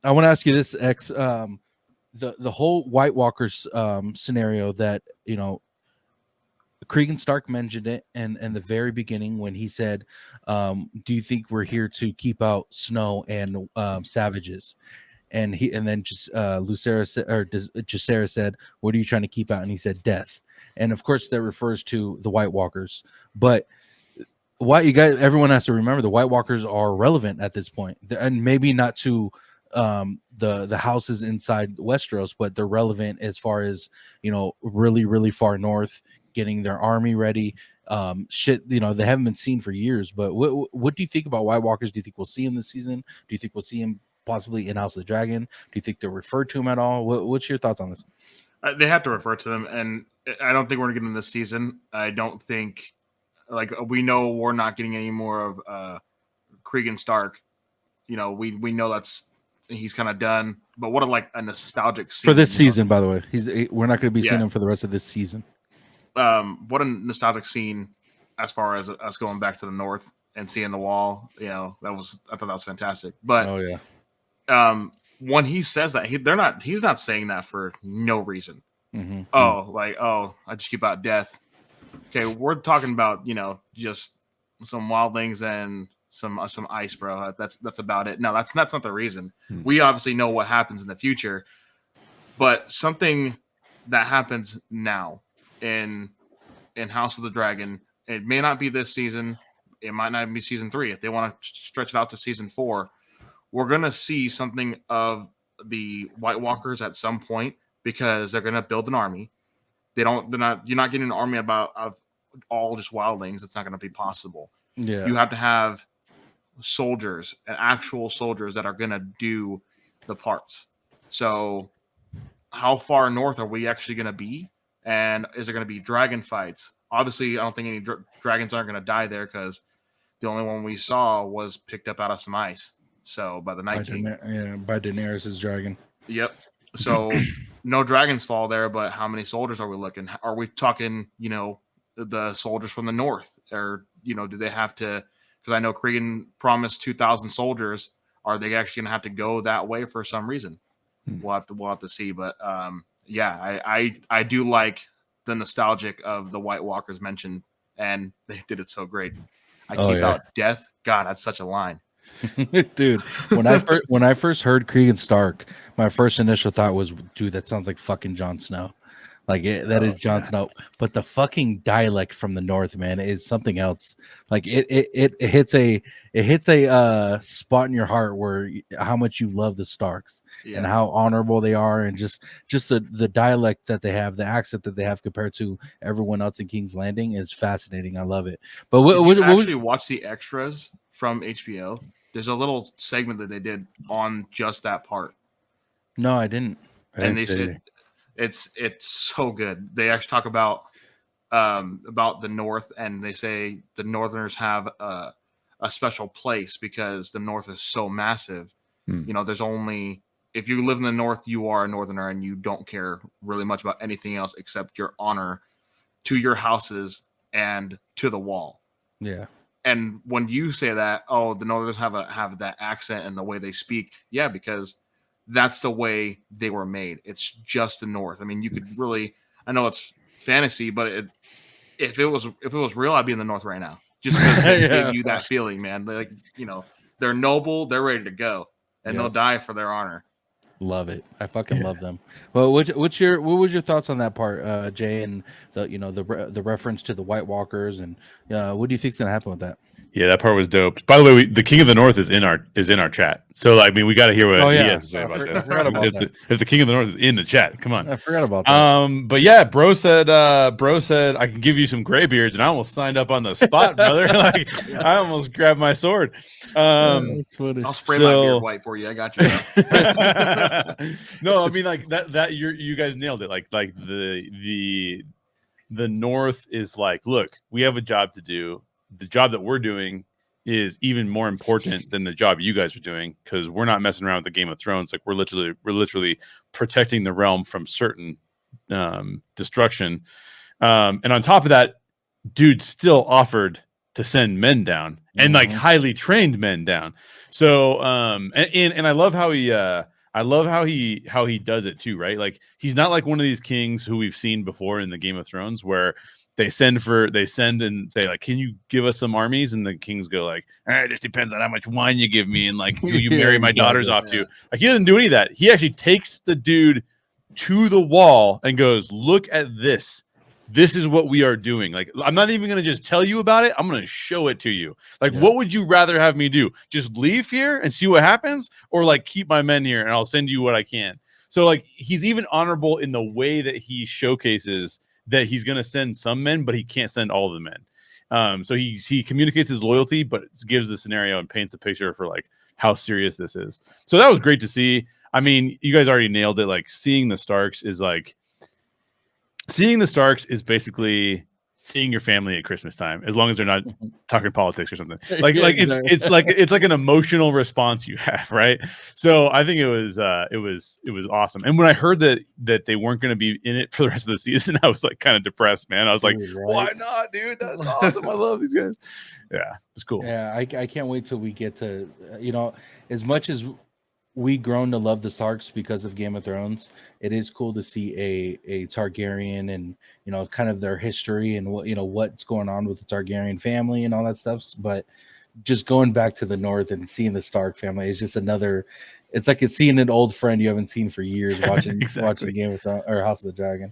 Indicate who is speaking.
Speaker 1: I want to ask you this, X. The whole White Walkers scenario that Cregan Stark mentioned it in the very beginning when he said, "Do you think we're here to keep out snow and savages?" And then just Lucera Jacera said, "What are you trying to keep out?" And he said, "Death." And of course, that refers to the White Walkers. But everyone has to remember the White Walkers are relevant at this point, and maybe not to the houses inside Westeros, but they're relevant as far as really really far north, getting their army ready. They haven't been seen for years. But what do you think about White Walkers? Do you think we'll see him this season? Do you think we'll see him possibly in House of the Dragon? Do you think they'll refer to him at all? What's your thoughts on this?
Speaker 2: They have to refer to him, and I don't think we're going to get him this season. I don't think, we know we're not getting any more of Cregan Stark. We know he's kind of done. But what a nostalgic scene
Speaker 1: for this season, by the way. We're not going to be seeing him for the rest of this season.
Speaker 2: What a nostalgic scene as far as us going back to the north and seeing the wall. I thought that was fantastic. But
Speaker 1: oh yeah.
Speaker 2: When he says that, he's not saying that for no reason.
Speaker 1: Mm-hmm.
Speaker 2: I just keep out death. Okay, we're talking about just some wildlings and some ice, bro. That's about it. No, that's not the reason. We obviously know what happens in the future, but something that happens now in House of the Dragon, it may not be this season. It might not be season 3. If they want to stretch it out to season 4, we're gonna see something of the White Walkers at some point because they're gonna build an army. You're not getting an army of all just wildlings. It's not going to be possible.
Speaker 1: Yeah.
Speaker 2: You have to have soldiers, actual soldiers that are going to do the parts. So how far north are we actually going to be? And is there going to be dragon fights? Obviously, I don't think any dragons aren't going to die there because the only one we saw was picked up out of some ice. So by the Night King.
Speaker 1: By Daenerys' dragon.
Speaker 2: Yep. So no dragons fall there, but how many soldiers are we looking? Are we talking, the soldiers from the north? Or, do they have to, because I know Cregan promised 2,000 soldiers. Are they actually going to have to go that way for some reason? We'll have to see. But I do like the nostalgic of the White Walkers mentioned, and they did it so great. I keep out death. God, that's such a line.
Speaker 1: Dude, when I first heard Cregan Stark, my first initial thought was, dude, that sounds like fucking Jon Snow. That is Jon Snow. But the fucking dialect from the north, man, is something else. It hits a spot in your heart where how much you love the Starks and how honorable they are, and just the dialect that they have, the accent that they have compared to everyone else in King's Landing is fascinating. I love it. But
Speaker 2: watch the extras from HBO? There's a little segment that they did on just that part.
Speaker 1: No, I didn't.
Speaker 2: They said it's so good. They actually talk about the North, and they say the Northerners have a special place because the North is so massive. There's only, if you live in the North, you are a Northerner, and you don't care really much about anything else except your honor to your houses and to the wall.
Speaker 1: Yeah.
Speaker 2: And when you say that, the Northerners have that accent and the way they speak, because that's the way they were made. It's just the North. I mean, you could really, I know it's fantasy, but if it was real, I'd be in the North right now. Just because they give you that feeling, man. They're noble, they're ready to go, and they'll die for their honor.
Speaker 1: Love it. I fucking love them. Well, what was your thoughts on that part, Jay, and the reference to the White Walkers, and what do you think's gonna happen with that?
Speaker 3: Yeah, that part was dope. By the way, the King of the North is in our chat. So we got to hear what he has to say about this. If the King of the North is in the chat, come on.
Speaker 1: I forgot about that.
Speaker 3: But yeah, bro said I can give you some gray beards, and I almost signed up on the spot, brother. I almost grabbed my sword.
Speaker 2: I'll spray my beard white for you. I got you.
Speaker 3: No, I mean that you guys nailed it. The North is look, we have a job to do. The job that we're doing is even more important than the job you guys are doing, because we're not messing around with the Game of Thrones. We're literally protecting the realm from certain destruction. And on top of that, dude still offered to send men down and highly trained men down. So and I love how he I love how he does it too, right? Like he's not like one of these kings who we've seen before in the Game of Thrones where they send and say like, can you give us some armies? And the kings go like, it just depends on how much wine you give me and like who you marry my daughters off to. Like he doesn't do any of that. He actually takes the dude to the wall and goes, look at this. This is what we are doing. Like, I'm not even going to just tell you about it. I'm going to show it to you. Like, what would you rather have me do? Just leave here and see what happens, or like keep my men here and I'll send you what I can. So like, he's even honorable in the way that he showcases that he's going to send some men, but he can't send all of the men. So he communicates his loyalty, but gives the scenario and paints a picture for like how serious this is. So that was great to see. I mean, you guys already nailed it. Like seeing the Starks is basically seeing your family at Christmas time, as long as they're not talking politics or something. Like it's like an emotional response you have, right? So I think it was awesome. And when I heard that they weren't going to be in it for the rest of the season, I was like kind of depressed, man. I was like, why not, dude? That's awesome. I love these guys. Yeah, it's cool.
Speaker 1: Yeah, I can't wait till we get to, as much as we grown to love the Starks because of Game of Thrones, it is cool to see a Targaryen and kind of their history and what's going on with the Targaryen family and all that stuff. But just going back to the north and seeing the Stark family is just it's like seeing an old friend you haven't seen for years watching
Speaker 3: Exactly.
Speaker 1: watching Game of Thrones or House of the Dragon.